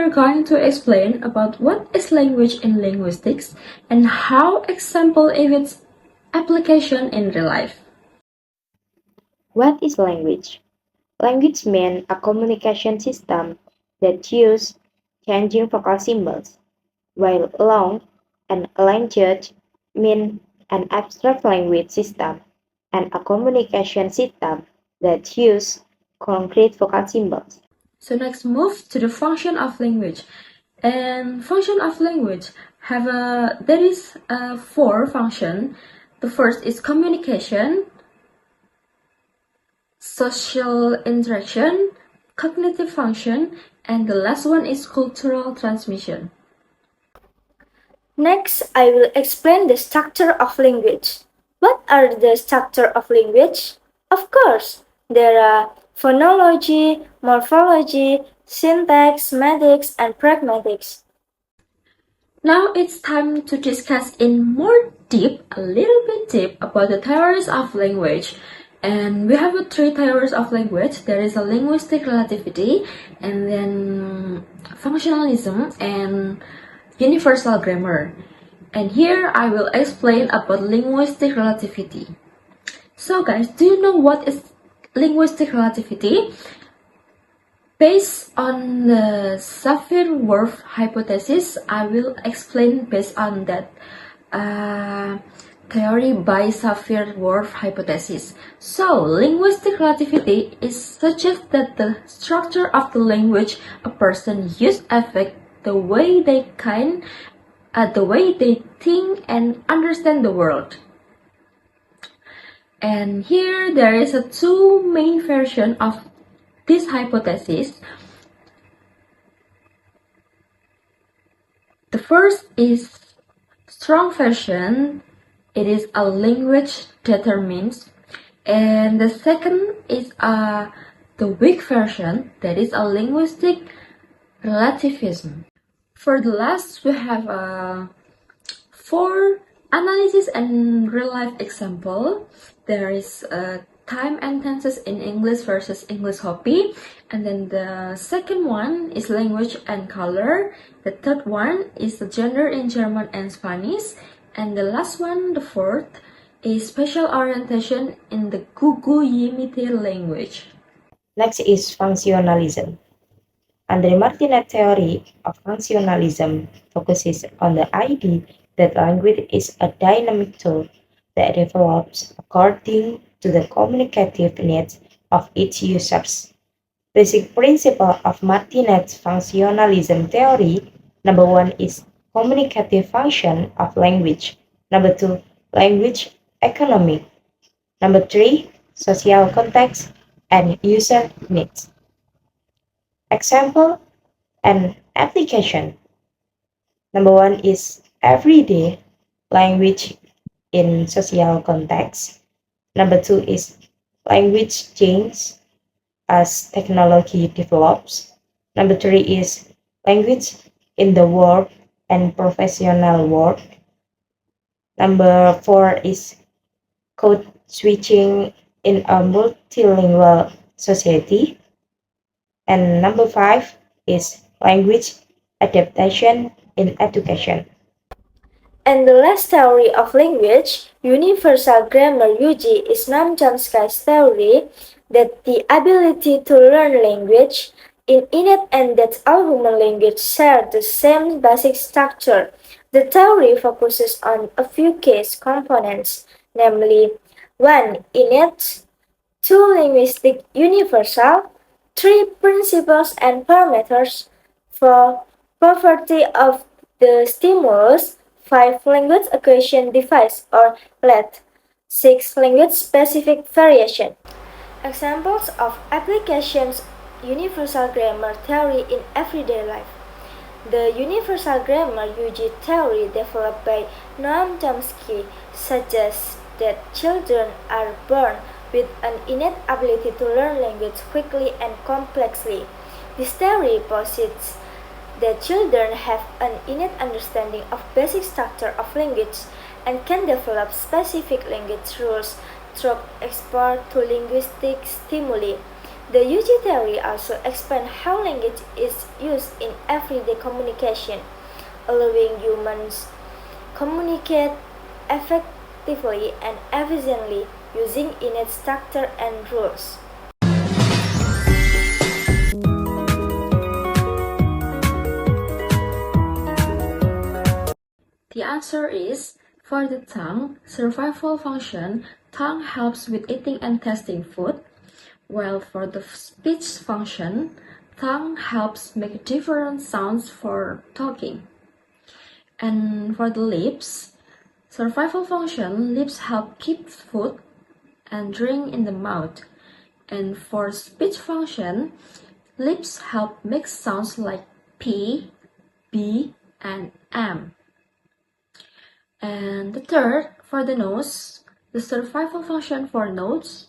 are going to explain about what is language in linguistics and how example of its application in real life. What is language? Language means a communication system that uses changing vocal symbols, while long and language mean an abstract language system and a communication system that uses concrete vocal symbols. So next move to the function of language. And function of language there is four function. The first is communication, social interaction, cognitive function, and the last one is cultural transmission. Next, I will explain the structure of language. What are the structure of language? Of course, there are phonology, morphology, syntax, semantics, and pragmatics. Now it's time to discuss a little bit deep about the theories of language. And we have three theories of language. There is a linguistic relativity, and then functionalism, and universal grammar. And here I will explain about linguistic relativity. So guys, do you know what is linguistic relativity? Based on the Sapir-Whorf hypothesis, I will explain based on that theory by Sapir-Whorf hypothesis. So, linguistic relativity suggests that the structure of the language a person uses affect the way they think and understand the world. And here there is two main versions of this hypothesis. The first is strong version. It is a language determines, and the second is the weak version, that is a linguistic relativism. For the last, we have four analysis and real life example. There is time and tenses in English versus English copy, and then the second one is language and color. The third one is the gender in German and Spanish, and the last one, the fourth, is spatial orientation in the Gugu Yimite language. Next is functionalism. Andre Martinet's theory of functionalism focuses on the idea that language is a dynamic tool that develops according to the communicative needs of its users. Basic principle of Martinet's functionalism theory: number one is communicative function of language. Number two, language economy. Number three, social context and user needs. Example and application. Number one is everyday language in social context. Number two is language change as technology develops. Number three is language in the work and professional work. Number four is code switching in a multilingual society. And number five is language adaptation in education. And the last theory of language, universal grammar (UG), is Noam Chomsky's theory that the ability to learn language is innate and that all human languages share the same basic structure. The theory focuses on a few key components, namely 1. Innate, 2. Linguistic universal, 3. Principles and parameters, 4. Property of the stimulus, 5. Language acquisition device or LED, 6. Language specific variation. Examples of applications universal grammar theory in everyday life. The universal grammar (UG) theory developed by Noam Chomsky suggests that children are born with an innate ability to learn language quickly and complexly. This theory posits that children have an innate understanding of basic structure of language and can develop specific language rules through exposure to linguistic stimuli. The UG theory also expands how language is used in everyday communication, allowing humans communicate effectively and efficiently using innate structure and rules. The answer is, for the tongue survival function, tongue helps with eating and tasting food, while for the speech function, tongue helps make different sounds for talking. And for the lips, survival function, lips help keep food and drink in the mouth. And for speech function, lips help make sounds like P, B, and M. And the third, for the nose, the survival function for nose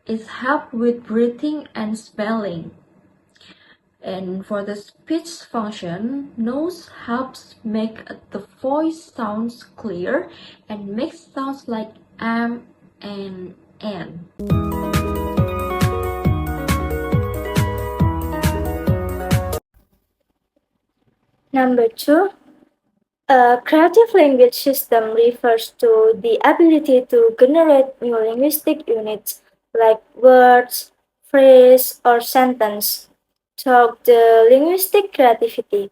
is help with breathing and smelling. And for the speech function, nose helps make the voice sounds clear and makes sounds like M and N. Number 2, a creative language system refers to the ability to generate new linguistic units like words, phrase, or sentence. Through the linguistic creativity,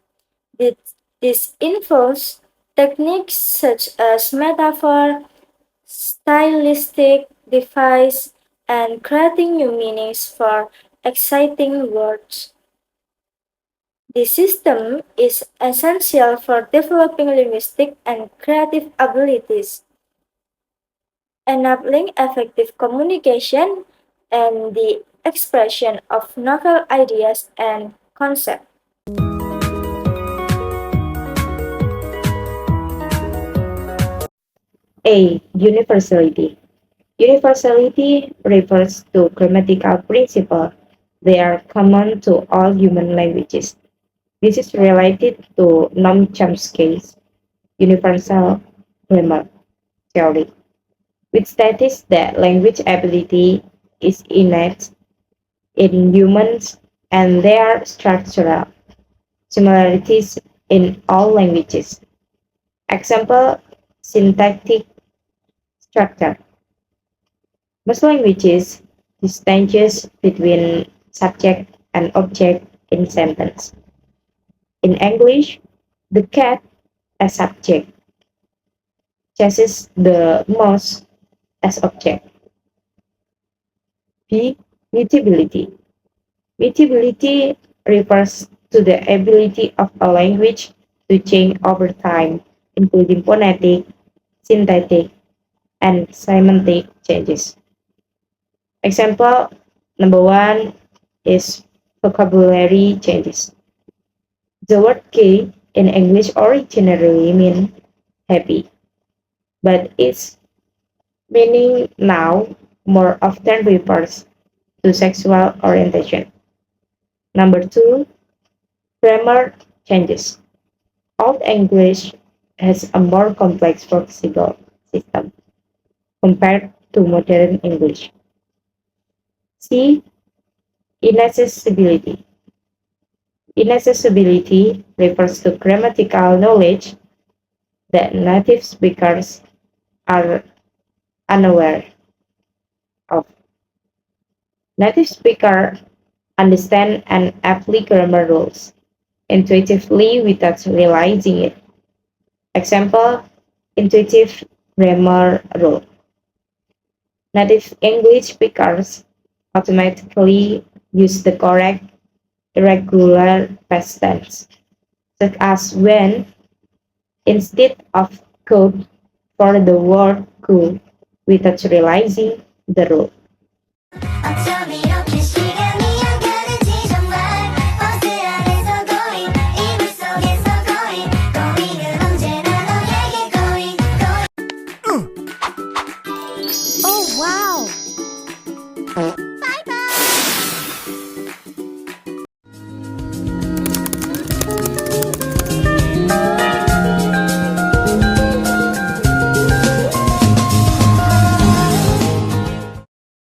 this involves techniques such as metaphor, stylistic device, and creating new meanings for exciting words. This system is essential for developing linguistic and creative abilities, enabling effective communication and the expression of novel ideas and concepts. A. Universality. Universality refers to grammatical principles. They are common to all human languages. This is related to Noam Chomsky's universal grammar theory, which states that language ability is innate in humans and there are structural similarities in all languages. Example, syntactic structure. Most languages distinguish between subject and object in sentence. In English, the cat as subject chases the mouse as object. B. Mutability. Mutability refers to the ability of a language to change over time, including phonetic, syntactic, and semantic changes. Example number one is vocabulary changes. The word gay in English originally means happy, but its meaning now more often refers to sexual orientation. Number two, grammar changes. Old English has a more complex flexible system compared to modern English. C. Inaccessibility. Inaccessibility refers to grammatical knowledge that native speakers are unaware of. Native speakers understand and apply grammar rules intuitively without realizing it. Example, intuitive grammar rule. Native English speakers automatically use the correct irregular past tense, such as when instead of could for the word could without realizing the rule.